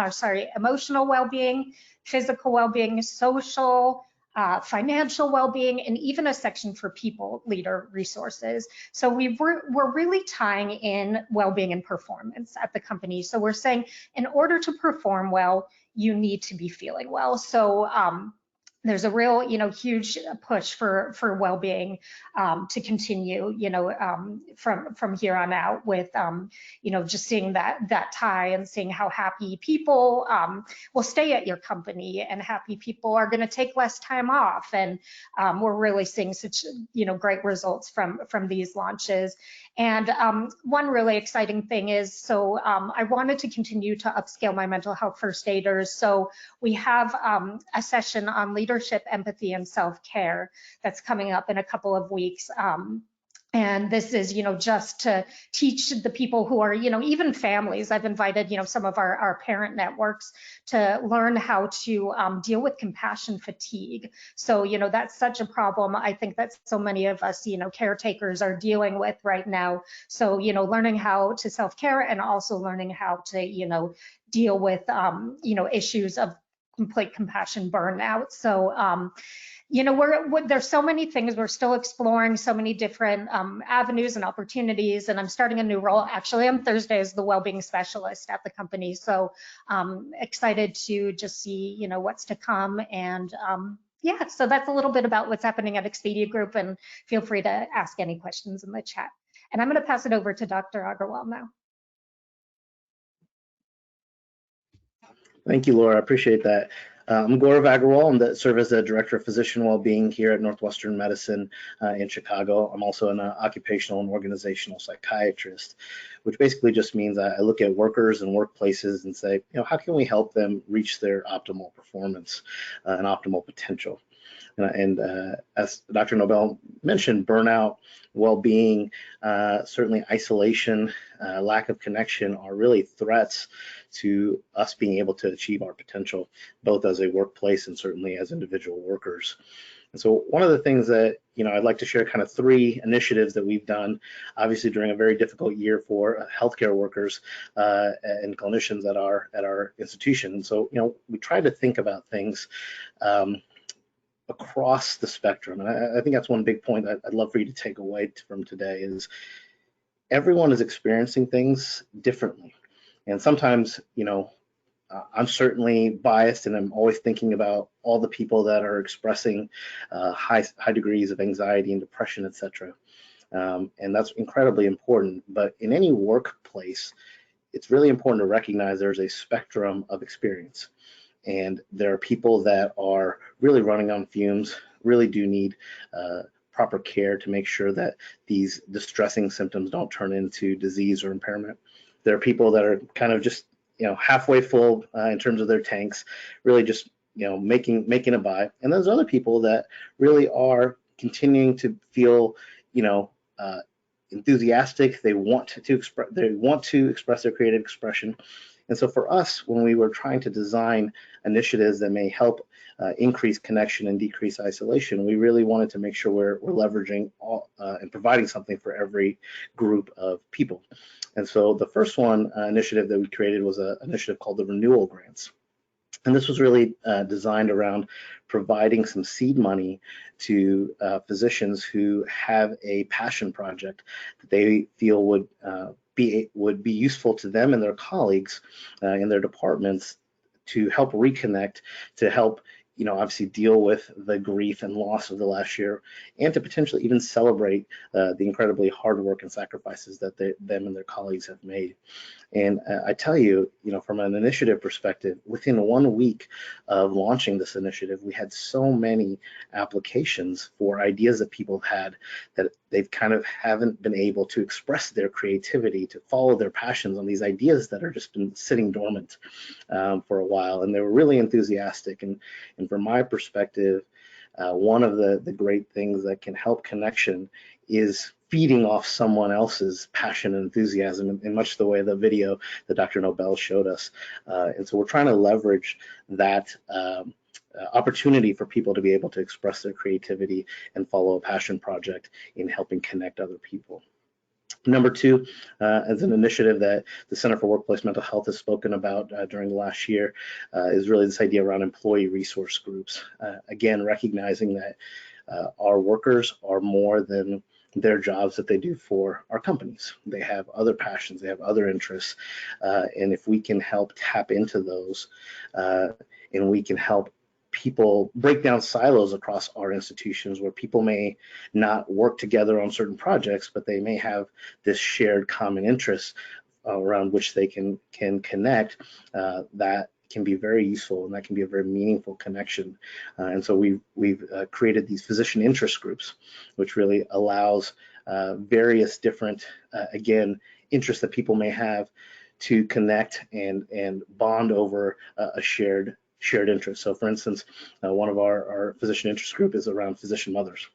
emotional well-being, physical well-being, social, financial well-being, and even a section for people leader resources. So we're really tying in well-being and performance at the company. So we're saying in order to perform well, you need to be feeling well. So there's a real, huge push for well-being to continue, from here on out with, just seeing that tie and seeing how happy people will stay at your company, and happy people are going to take less time off. And we're really seeing such, great results from these launches. And one really exciting thing is, so I wanted to continue to upscale my mental health first aiders. So we have a session on leadership, empathy, and self-care that's coming up in a couple of weeks. And this is, just to teach the people who are, even families. I've invited, some of our parent networks to learn how to deal with compassion fatigue. So, that's such a problem I think that so many of us, caretakers are dealing with right now. So, learning how to self-care and also learning how to, deal with, issues of complete compassion burnout. So, there's so many things we're still exploring, so many different avenues and opportunities. And I'm starting a new role actually on Thursday as the well-being specialist at the company. So excited to just see, what's to come. And yeah, so that's a little bit about what's happening at Expedia Group, and feel free to ask any questions in the chat. And I'm going to pass it over to Dr. Agarwal now. Thank you, Laura. I appreciate that. I'm Gaurav Agarwal. I serve as the Director of Physician Wellbeing here at Northwestern Medicine in Chicago. I'm also an occupational and organizational psychiatrist, which basically just means I look at workers and workplaces and say, how can we help them reach their optimal performance and optimal potential? And as Dr. Nobel mentioned, burnout, well-being, certainly isolation, lack of connection are really threats to us being able to achieve our potential, both as a workplace and certainly as individual workers. And so one of the things that, I'd like to share kind of 3 initiatives that we've done, obviously during a very difficult year for healthcare workers and clinicians at our institution. And so, we try to think about things across the spectrum. And I think that's one big point I'd love for you to take away from today is everyone is experiencing things differently. And sometimes, I'm certainly biased and I'm always thinking about all the people that are expressing high degrees of anxiety and depression, etc. And that's incredibly important. But in any workplace, it's really important to recognize there's a spectrum of experience. And there are people that are really running on fumes, really do need proper care to make sure that these distressing symptoms don't turn into disease or impairment. There are people that are kind of just, halfway full in terms of their tanks, really just, making it by. And there's other people that really are continuing to feel, enthusiastic. They want to express their creative expression. And so for us, when we were trying to design initiatives that may help increase connection and decrease isolation, we really wanted to make sure we're leveraging all and providing something for every group of people. And so the first initiative that we created was an initiative called the Renewal Grants. And this was really designed around providing some seed money to physicians who have a passion project that they feel would be useful to them and their colleagues in their departments to help reconnect, to help obviously deal with the grief and loss of the last year, and to potentially even celebrate the incredibly hard work and sacrifices that them and their colleagues have made. And I tell you, from an initiative perspective, within 1 week of launching this initiative, we had so many applications for ideas that people had that they've kind of haven't been able to express their creativity, to follow their passions on these ideas that are just been sitting dormant for a while. And they were really enthusiastic. And from my perspective, one of the great things that can help connection is feeding off someone else's passion and enthusiasm in much the way the video that Dr. Nobel showed us. And so we're trying to leverage that opportunity for people to be able to express their creativity and follow a passion project in helping connect other people. Number 2, as an initiative that the Center for Workplace Mental Health has spoken about during the last year, is really this idea around employee resource groups. Again, recognizing that our workers are more than their jobs that they do for our companies. They have other passions, they have other interests, and if we can help tap into those and we can help people break down silos across our institutions where people may not work together on certain projects, but they may have this shared common interest around which they can connect, that can be very useful, and that can be a very meaningful connection. And so we've created these physician interest groups, which really allows various different, again, interests that people may have to connect and bond over a shared interest. So for instance, one of our physician interest group is around physician mothers.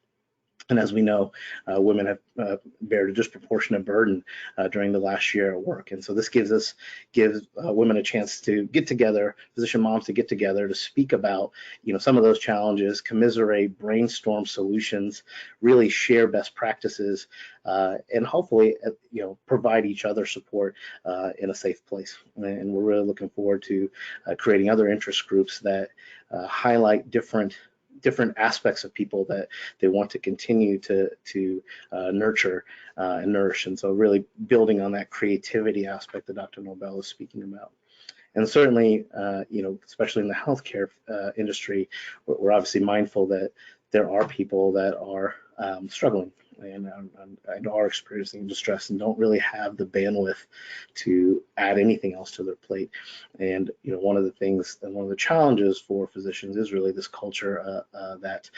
And as we know, women have bear a disproportionate burden during the last year at work. And so this gives women a chance to get together, physician moms to get together to speak about, some of those challenges, commiserate, brainstorm solutions, really share best practices, and hopefully, provide each other support in a safe place. And we're really looking forward to creating other interest groups that highlight different aspects of people that they want to continue to nurture and nourish. And so really building on that creativity aspect that Dr. Nobel is speaking about. And certainly, especially in the healthcare industry, we're obviously mindful that there are people that are struggling and are experiencing distress and don't really have the bandwidth to add anything else to their plate. And one of the things and one of the challenges for physicians is really this culture that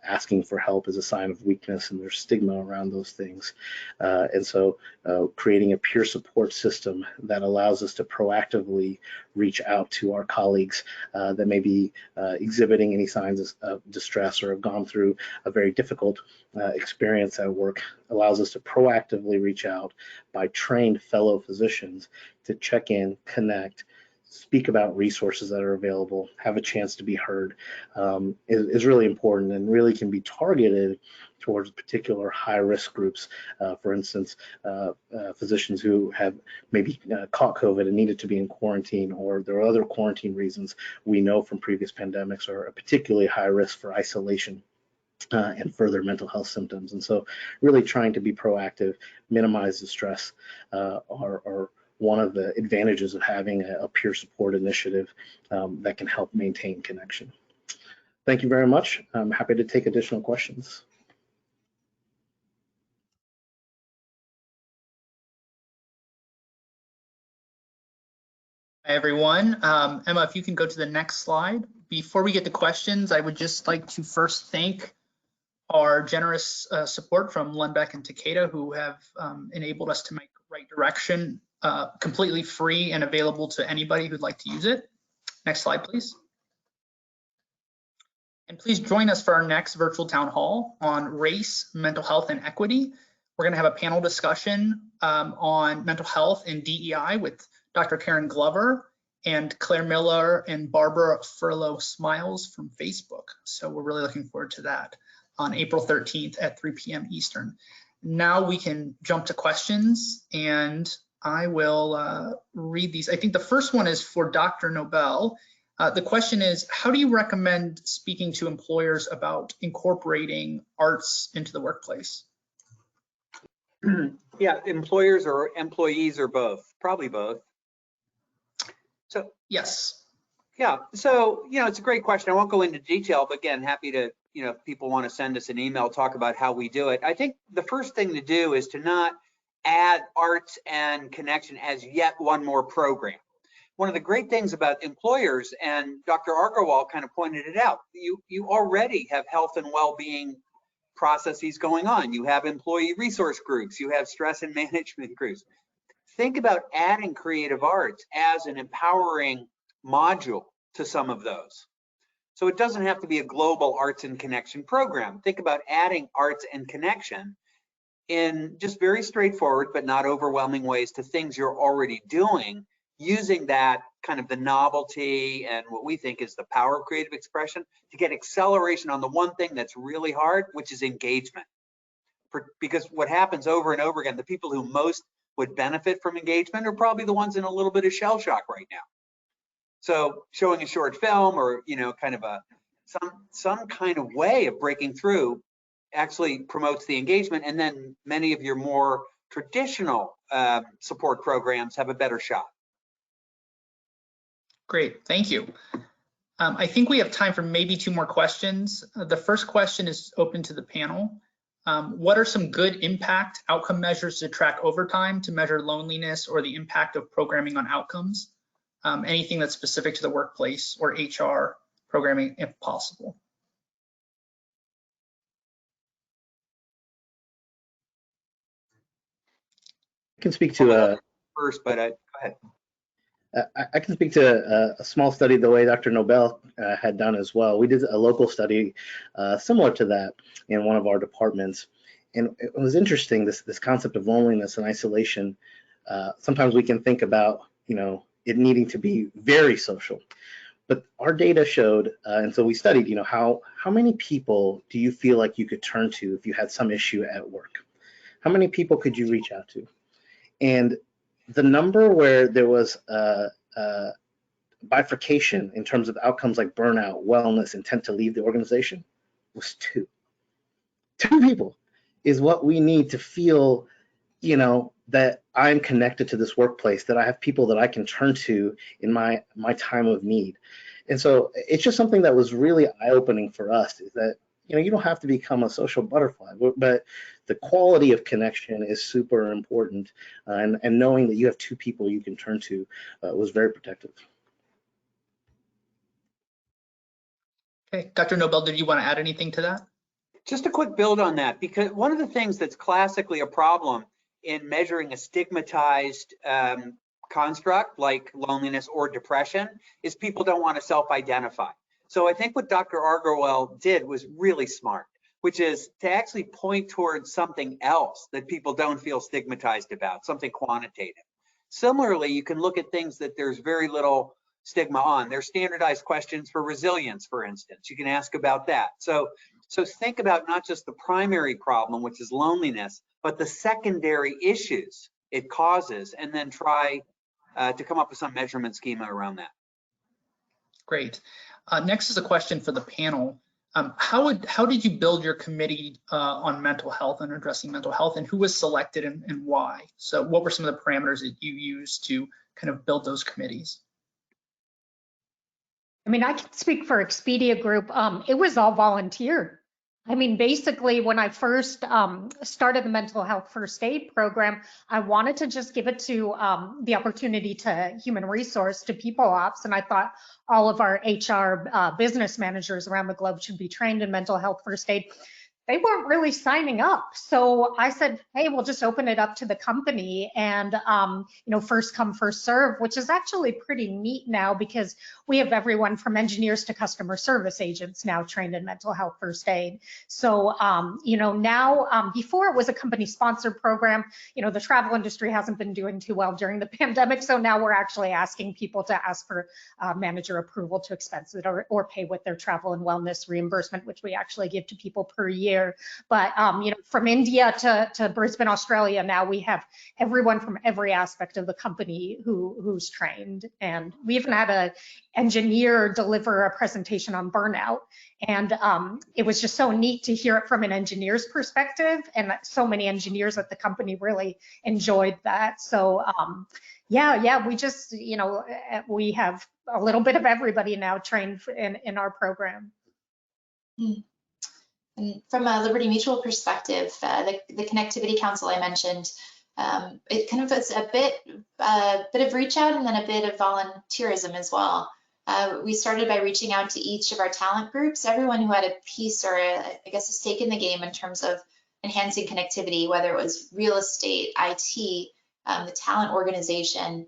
asking for help is a sign of weakness, and there's stigma around those things. And so creating a peer support system that allows us to proactively reach out to our colleagues that may be exhibiting any signs of distress or have gone through a very difficult experience at work allows us to proactively reach out by trained fellow physicians to check in, connect, speak about resources that are available, have a chance to be heard, is really important and really can be targeted towards particular high-risk groups. For instance, physicians who have maybe caught COVID and needed to be in quarantine, or there are other quarantine reasons we know from previous pandemics are particularly high risk for isolation and further mental health symptoms. And so really trying to be proactive, minimize the stress are one of the advantages of having a peer support initiative that can help maintain connection. Thank you very much. I'm happy to take additional questions. Hi, everyone. Emma, if you can go to the next slide. Before we get to questions, I would just like to first thank our generous support from Lundbeck and Takeda, who have enabled us to make Right Direction completely free and available to anybody who'd like to use it. Next slide, please. And please join us for our next virtual town hall on race, mental health, and equity. We're going to have a panel discussion on mental health and DEI with Dr. Karen Glover and Claire Miller and Barbara Furlow-Smiles from Facebook. So we're really looking forward to that on April 13th at 3 p.m. Eastern. Now we can jump to questions, and I will read these. I think the first one is for Dr. Nobel. The question is, how do you recommend speaking to employers about incorporating arts into the workplace? Yeah, employers or employees or both, probably both. So yes. Yeah, so, it's a great question. I won't go into detail, but again, happy to, if people want to send us an email, talk about how we do it. I think the first thing to do is to not add arts and connection as yet one more program. One of the great things about employers, and Dr. Agarwal kind of pointed it out, you already have health and well-being processes going on. You have employee resource groups, you have stress and management groups. Think about adding creative arts as an empowering module to some of those. So it doesn't have to be a global arts and connection program. Think about adding arts and connection in just very straightforward but not overwhelming ways to things you're already doing, using that kind of the novelty and what we think is the power of creative expression to get acceleration on the one thing that's really hard, which is engagement. Because what happens over and over again, the people who most would benefit from engagement are probably the ones in a little bit of shell shock right now. So showing a short film or, kind of some kind of way of breaking through actually promotes the engagement, and then many of your more traditional support programs have a better shot. Great, thank you. I think we have time for maybe 2 more questions. The first question is open to the panel. What are some good impact outcome measures to track overtime to measure loneliness or the impact of programming on outcomes? Anything that's specific to the workplace or HR programming if possible. I can speak to first, but go ahead. I can speak to a small study the way Dr. Nobel had done as well. We did a local study similar to that in one of our departments. And it was interesting, this concept of loneliness and isolation. Sometimes we can think about, it needing to be very social. But our data showed, and so we studied, how many people do you feel like you could turn to if you had some issue at work? How many people could you reach out to? And the number where there was a bifurcation in terms of outcomes like burnout, wellness, intent to leave the organization was 2. 2 people is what we need to feel, that I'm connected to this workplace, that I have people that I can turn to in my time of need. And so it's just something that was really eye-opening for us, is that, you don't have to become a social butterfly, but the quality of connection is super important. And knowing that you have 2 people you can turn to was very protective. Okay, Dr. Nobel, did you want to add anything to that? Just a quick build on that, because one of the things that's classically a problem in measuring a stigmatized construct like loneliness or depression is people don't want to self-identify. So I think what Dr. Argowell did was really smart, which is to actually point towards something else that people don't feel stigmatized about, something quantitative. Similarly, you can look at things that there's very little stigma on. There's standardized questions for resilience, for instance. You can ask about that. So think about not just the primary problem, which is loneliness, but the secondary issues it causes, and then try to come up with some measurement schema around that. Great. Next is a question for the panel. How did you build your committee on mental health and addressing mental health, and who was selected and why? So what were some of the parameters that you used to kind of build those committees? I mean, I can speak for Expedia Group. It was all volunteer. I mean, basically, when I first started the mental health first aid program, I wanted to just give it to the opportunity to human resource, to people ops. And I thought all of our HR business managers around the globe should be trained in mental health first aid. They weren't really signing up. So I said, hey, we'll just open it up to the company and, first come, first serve, which is actually pretty neat now because we have everyone from engineers to customer service agents now trained in mental health first aid. So, now before it was a company sponsored program, the travel industry hasn't been doing too well during the pandemic. So now we're actually asking people to ask for manager approval to expense it or pay with their travel and wellness reimbursement, which we actually give to people per year. But from India to Brisbane, Australia, now we have everyone from every aspect of the company who's trained. And we even had an engineer deliver a presentation on burnout. And it was just so neat to hear it from an engineer's perspective. And so many engineers at the company really enjoyed that. So we just, we have a little bit of everybody now trained in our program. And from a Liberty Mutual perspective, the Connectivity Council I mentioned, it kind of was a bit of reach out and then a bit of volunteerism as well. We started by reaching out to each of our talent groups, everyone who had a piece or a stake in the game in terms of enhancing connectivity, whether it was real estate, IT, the talent organization,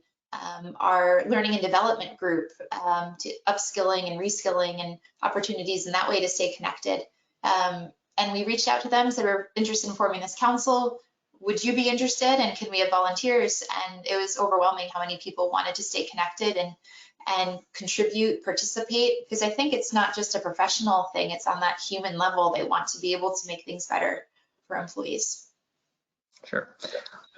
our learning and development group, to upskilling and reskilling and opportunities in that way to stay connected. And we reached out to them, said we're interested in forming this council. Would you be interested? And can we have volunteers? And it was overwhelming how many people wanted to stay connected and contribute, participate, because I think it's not just a professional thing, it's on that human level. They want to be able to make things better for employees. Sure.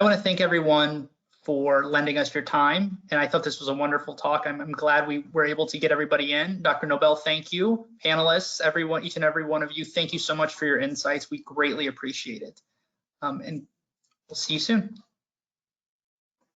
I want to thank everyone for lending us your time. And I thought this was a wonderful talk. I'm glad we were able to get everybody in. Dr. Nobel, thank you. Panelists, everyone, each and every one of you, thank you so much for your insights. We greatly appreciate it. And we'll see you soon.